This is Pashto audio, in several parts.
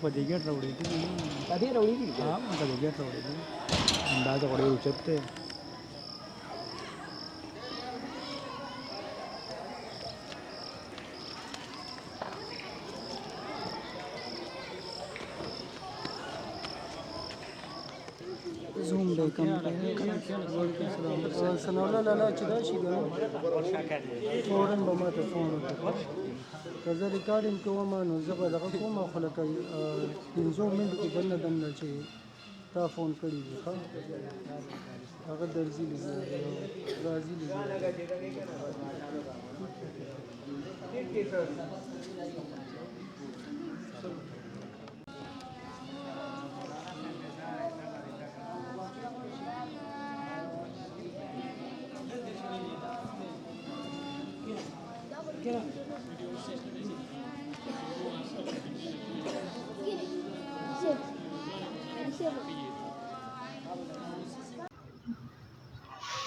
په دې ګټ راوړې دي په دې راوړې دي ها په دې ګټ راوړې دي اندازه غوړې اوچت ته زوم به کم سنولا لالا چې دا شي فورا به ما ته فون وکړه که زه ریکارډینګ کوم نو زه به دغه کوم خو لکه 5 منټو کې بل نه دم نه چې تا فون کړی دی هغه درځي راځي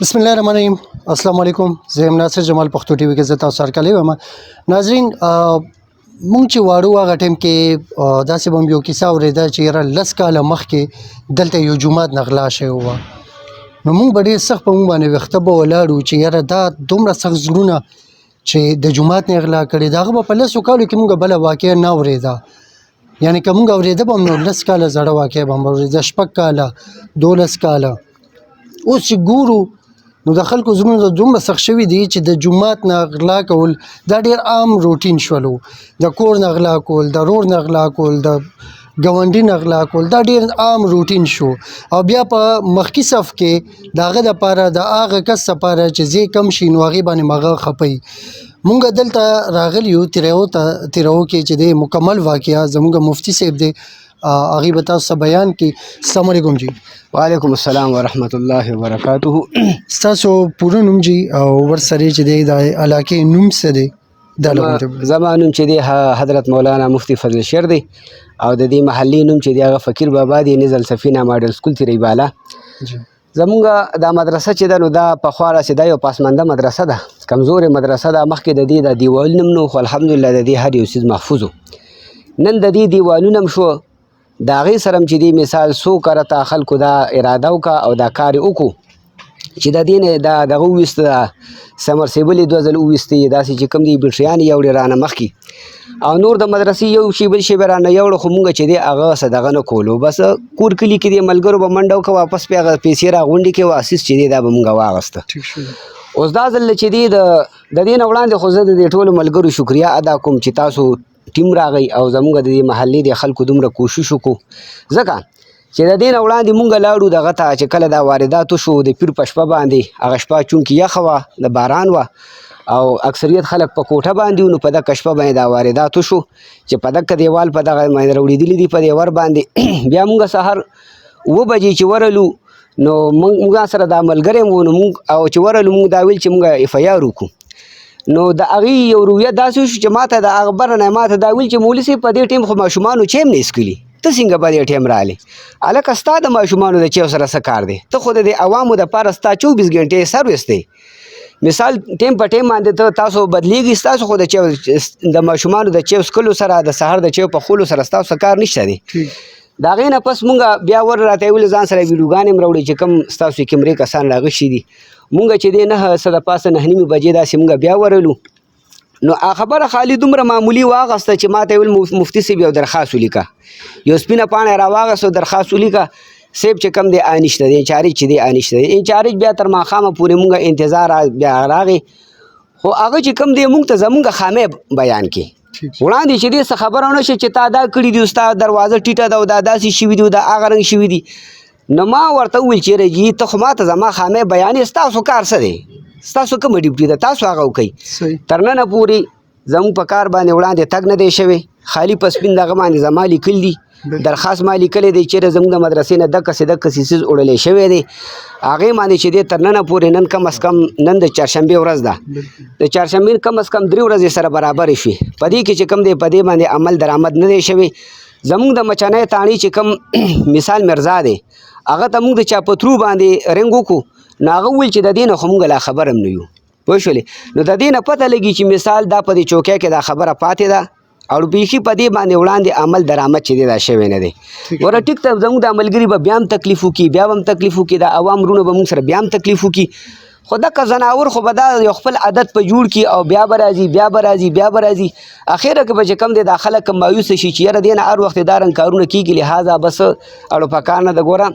بسم الله الرحمن الرحیم السلام علیکم زه ناصر جمال پښتو ټي وي کې زه تاسو سره کلی وم ناظرین مونږ چې واړو هغه ټیم کې داسې به مې یو کیسه اورېده چې یاره 10 کاله مخکې دلته یو جومات نه غلا شوی وه نو مونږ به ډېر سخت په مونږ باندې ویښته به ولاړ وو چې یاره دا دومره سخت زړونه چې د جومات نه غلا کړې د هغه به په 10 کالو کې مونږ بله واقعه نه اورېده یعنې که مونږ اورېده به هم نو 10 کاله زړه واقعه به هم اورېده 6 کاله 12 کاله اوس چې ګورو نو د خلکو زړونه دومره سخت شوي دي چې د جومات نه غلا کول دا ډېر عام روټین شولو د کور نه غلا کول د رور نه غلا کول د ګاونډي نه غلا کول دا ډېر عام روټین شو او بیا په مخکې صف کې د هغه دپاره د هغه کس دپاره چې ځای کم شي نو هغې باندې مغه خپوي مونږ دلته راغلي یو تیرو کې چې د مکمل واقعه زمونږ مفتی صاحب دی هغې به تاسو ته بیان کړي السلام علیکم جی وعلیکم السلام ورحمۃ اللہ وبرکاتہ ستاسو پوره نوم جی او ورسره چې دی د علاقې نوم څه دی زما نوم چې دی حضرت مولانا مفتی فضل شیر دی او د دې محلي نوم چې دی هغه فقیر بابا دی نزل سفینه ماډل سکول تیری بالا زمونږ دا مدرسه چې ده نو دا پخوا راسې دا یو پاسمانده مدرسه ده کمزورې مدرسه ده مخکې د دې د دیوالونه هم نو خو الحمدلله د دې هر یو څیز محفوظ و نن د دې دیوالونه هم شو د هغې سره هم چې دی مثال څو کرته خلکو دا اراده وکړه او دا کار یې وکړو چې د دې نه دا دغه وویسته سمرسیبل یې 2 ځل وویستې داسې چې کوم دي بیټریان یې یوړې رانه مخکې او نور د مدرسې یو شی بل شی به رانه یوړه خو مونږ چې دی هغه څه دغه نه کولو بس کور کلي کې دی ملګرو به منډه وکړه واپس بیا هغه پیسې راغونډې کړې اسیس چې دی دا به مونږ واغسته اوس دا ځل چې دی د دې نه وړاندې خو زه د دې ټولو ملګرو شکریه ادا کوم چې تاسو ټیم راغی او زمونږ د دې محلې د خلکو دومره کوشش وکړو ځکه چې د دې نه وړاندې مونږ لاړو دغه ته چې کله دا وارداتو شو د پیر په شپه باندې هغه شپه چونکې یخه وه د باران وه او اکثریت خلک په کوټه باندې نو په دغه شپه باندې دا وارداتو شو چې په دغه دیوال په دغه باندې راوړېدلي دي په دیوار باندې بیا مونږ سهار 7 بجې چې ورلو نو مونږ سره دا ملګری مو نو مونږ او چې ورلو مونږ دا ویل چې مونږ اف آی آر وکړو نو د هغې یو رویه داسې شو چې ماته د هغه بره نه ماته دا ویل چې مولي صاحب په دې ټیم خو ماشومانو چای هم نه څښلي ته څنګه په دې ټیم راغلې هلکه ستا د ماشومانو د چیو سره څه کار دی ته خو د دې عوامو دپاره ستا 24 غنټې سروس دی مثال ټیم په ټیم باندې ته تاسو بدلیږي ستاسو خو د چیو د ماشومانو د چیو څښلو سره د سهار د چیو پخولو سره ستاسو کار نشته دی د هغې نه پس مونږ بیا ور راته ویل ځان سره ویډیوګانې هم راوړې چې کوم ستاسو کیمرې کسان راغشي دي مونږ چې دی 9 څه د پاسه 9 نیمې بجې داسې مونږ بیا ورلو نو خبره خالي دومره معمولي واغسته چې ماته ویل مفتي صاحب یو درخواست ولیکه یو سپینه پاڼه یې راواغسته درخواست ولیکه صاحب چې کوم دی انشته دی انچارج چې دی انشته دی انچارج بیا تر ماښامه پورې مونږ انتظار بیا راغی خو هغه چې کوم دی مونږ ته زمونږ خامې بیان کړي وړاندې چې دې څه خبره ونه شي چې تا دا کړي دي ستا دروازه ټیټه ده او دا داسې شوي دي او دا هغه رنګ شوي دي نو ما ورته وویل چې رجي ته خو ماته زما خامې بیانې ستاسو کار څه دی ستاسو کومه ډیوټي ده تاسو هغه وکئ تر ننه پورې زموږ په کار باندې وړاندې تګ نه دی شوی خالي په سپین دغه باندې زما لیکل دي درخواست ما لیکلی دی چېرې زموږ د مدرسې نه دقسې څیز وړلی شوی دی هغې باندې چې دی تر ننه پورې نن کم از کم نن د چهارشنبې ورځ ده د چهارشنبې کم از کم 3 ورځې سره برابرې شوې په دې کې چې کوم دی په دې باندې عمل درآمد نه دی شوی زموږ د مچنۍ تاڼي چې کوم مثال مرزا دی هغه ته موږ د چاپترو باندې رنګ وکړو نو هغه وویل چې د دې نه خو موږ لا خبر هم نه یو پوه شولې نو د دې نه پته لګي چې مثال دا په دې چوکۍ کې دا خبره پاتې ده او بیخي په دې باندې وړاندې عمل درآمد چې دی دا شوی نه دی وره ټیک ته زموږ دا ملګري به بیا هم تکلیف وکړي بیا به هم تکلیف وکړي د عوام وروڼه به موږ سره بیا هم تکلیف وکړي خو دغه ځناور خو به دا یو خپل عادت په جوړ کړي او بیا به راځي بیا به راځي بیا به راځي اخره کې به چې کم دی دا خلک مایوسه شي چې یاره دې نه هر وخت دا رنګ کارونه کېږي لهذا بس اړو په کار نه د ګوره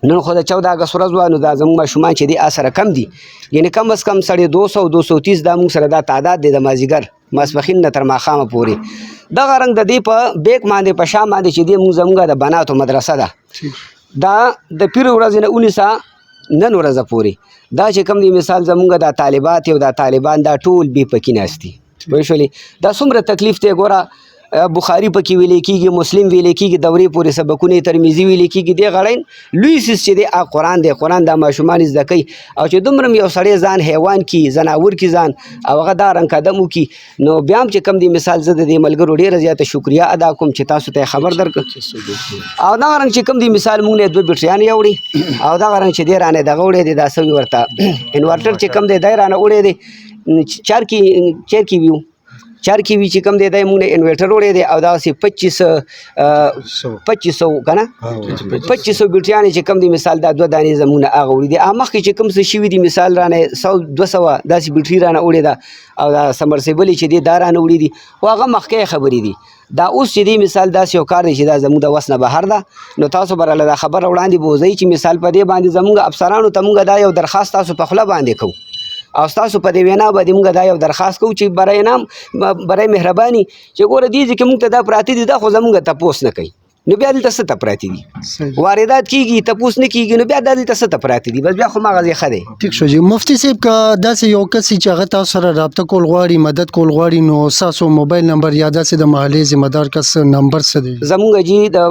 نن خو د 14 اګست ورځ وه نو دا زموږ ماشومان چې دي سره کم دي یعنې کم از کم سړی 200 230 دا موږ سره دا تعداد دی د مازدیګر ماسپښین نه تر ماښامه پورې دغه رنګ د دې په بیک باندې په شام باندې چې دی موږ زموږ د بناتو مدرسه ده دا د پیر ورځې نه ونیسه نن ورځه پورې دا چې کوم دی مثال زمونږ دا طالبات یو دا طالبان دا ټول بې پکې ناست دي پوه شولې دا څومره تکلیف دی ګوره بخاري پکې ویلی کېږي مسلم ویلی کېږي دورې پورې سبقونه ترمیزي ویلی کېږي دې غړین لوی سیس چې دی قرآن دی قرآن دا ماشومان زده کوي او چې دومره یو سړی ځان حیوان کی ځناور کی ځان او هغه دا رنګ قدم وکړي نو بیا هم چې کوم دی مثال زه د دې ملګرو ډېره زیاته شکریه ادا کوم چې تاسو ته خبر درکړم او دغه رنګ چې کوم دی مثال موږ نه 2 بیټریانې وړي او دغه رنګ چې دی رانه دغه وړی دی دا سوي ورته انورټر چې کوم دی دی رانه وړی دی 4 کی ویو 4 کی وی چې کوم دی موږ نه انورټر وړی دی او داسې 2500 که نه 2500 بیټریانې چې کوم دی مثال دا 2 دانې زموږ نه هغه وړي دي مخکې چې کوم څه شوي دي مثال رانه 100 200 داسې بیټري رانه وړې ده او دا سمرسیبلې چې دی دا رانه وړي دي خو هغه مخکې خبرې دي دا اوس چې دی مثال داسې یو کار دی چې دا زموږ د وس نه بهر ده نو تاسو به راله دا خبره وړاندې بوځئ چې مثال په دې باندې زموږ افسرانو ته موږ دا یو درخواست تاسو په خوله باندې کوو او ستاسو په دې وینا باندې موږ دا یو درخواست کوو چې برای انعام برای مهرباني چې ګوره دې ځای کې موږ ته دا پراته دي دا خو زموږ تپوس نه کوي نو بیا دلته څه ته پراته دي واردات کېږي تپوس نه کېږي نو بیا دا دلته څه ته پراته دي بس بیا خو مغز یې ښه دی ټیک شو جی مفتی صاحب که داسې یو کس چې هغه تاسو سره رابطه کول غواړي مدد کول غواړي نو ستاسو موبایل نمبر یا داسې د محلې ذمہ دار کس نمبر څه دی زموږ جی د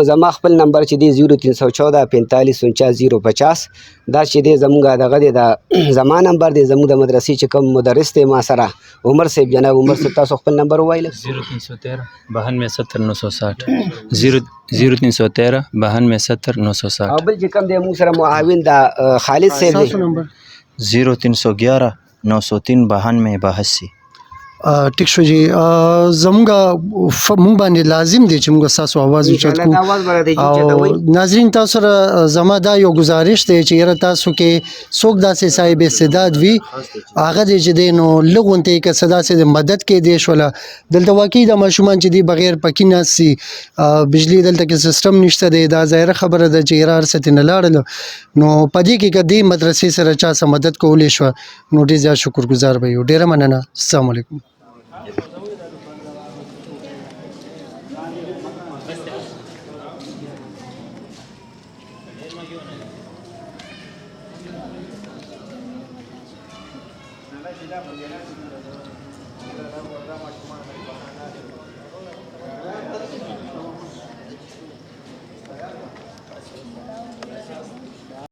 زما خپل نمبر چې دی 0314 45 49 050 دا چې دی زموږ دغه دی د زما نمبر دی زموږ د مدرسې چې کوم مدرس دی ما سره عمر صاحب جناب عمر صاحب تاسو خپل نمبر ووایله 0313 92 70 960 0313 92 70 960 او بل چې کوم دی موږ سره معاون دا خالد صاحب دی تاسو نمبر 0311 903 92 82 ټیک شو جی زموږ مونږ باندې لازم دی چې موږ ستاسو اواز اوچت کړو او ناظرین تاسو سره زما دا یو گزارش دی چې یاره تاسو کې څوک داسې صاحب استعداد وي هغه دی چې دی نو لږ غونتې که څه داسې د مدد کې دی شوله دلته واقعي د ماشومان چې دی بغیر پکې ناست سي بجلي دلته کې سیسټم نشته دی دا ظاهره خبره ده چې یاره هر څه ترې نه لاړل نو په دې کې که دې مدرسې سره چا څه مدد کولی شوه نو ډېر زیات شکرګزار به یو ډېره مننه السلام علیکم Gracias.